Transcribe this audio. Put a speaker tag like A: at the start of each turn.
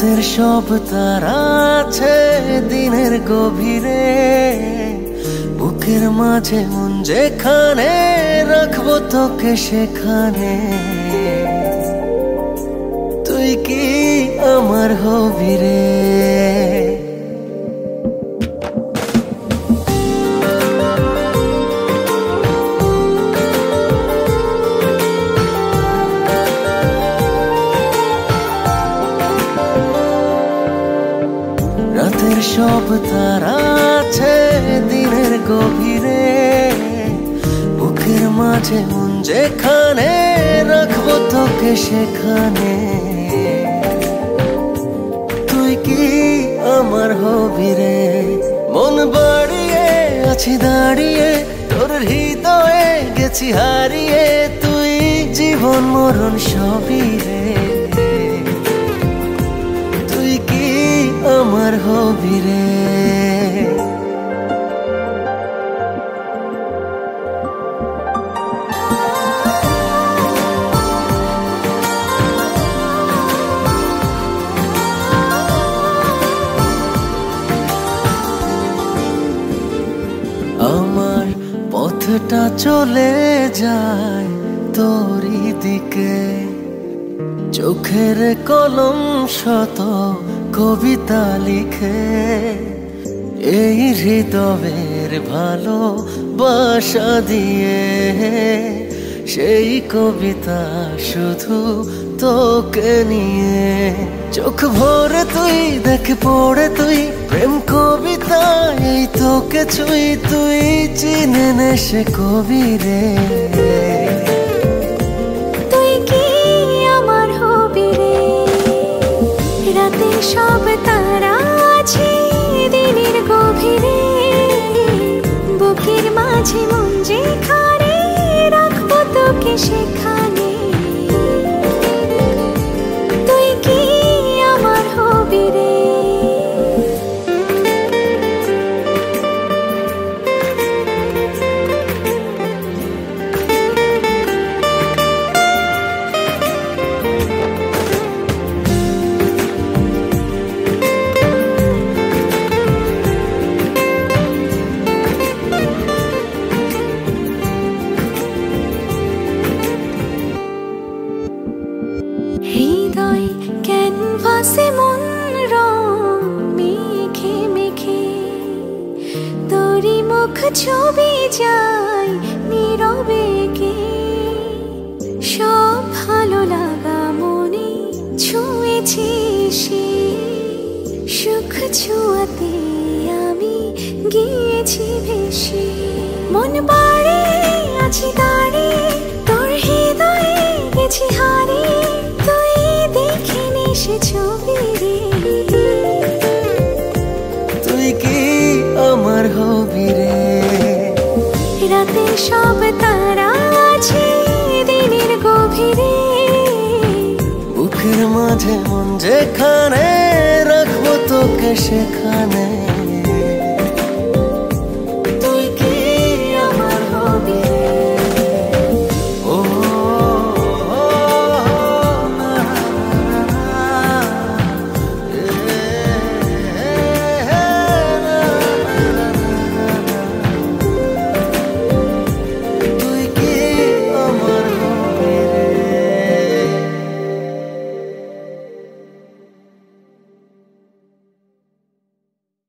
A: রাতের সব তারা আছে দিনের গভীরে, বুকের মাঝে মন যেখানে রাখবো তোকে সেখানে। তুই কি আমার হবি রে? রাতের সব তারা আছে দিনের গভীরে, বুকের মাঝে মন যেখানে রাখবো তোকে সেখানে। তুই কি আমার হবি রে? মন বাড়িয়ে আছি দাঁড়িয়ে তোর হৃদয়ে গেছি হারিয়ে, তুই জীবন মরণ সবই রে। তুই কি আমার হবি রে? আমার পথটা চলে যায় তোরই দিকে, চোখের কলম শত কবিতা লিখে। এই হৃদয়ের ভালোবাসা দিয়ে সেই কবিতা শুধু তোকে নিয়ে। চোখ ভরে তুই দেখ পড়ে তুই প্রেম কবিতা, এই তোকে ছুঁই তুই চিনে নে সে কবি রে।
B: তুই কি আমার হবি রে? রাতে সব তারা আছে দিনের গভীরে, বুকের মাঝে মন যেখানে রাখবো তোকে সেখানে। তুই কি আমার হবি রে? হৃদয় ক্যানভাসে মন রং মেখে মেখে, তোরই মুখ ছবি যায় নীরবে কে। সব ভালো লাগা মনে ছুঁয়েছি সে, সুখ ছুঁয়াতে আমি গিয়েছি ভেসে। মন বাড়ে আছি দাঁড়িয়ে তোর হৃদয়ে গেছি হারিয়ে, তুই দেখে নে সে ছবি রে।
A: তুই কি আমার হবি রে?
B: রাতে সব তারা আছে দিনের গভীরে,
A: বুকের মাঝে মন যেখানে রাখবো তোকে সেখানে।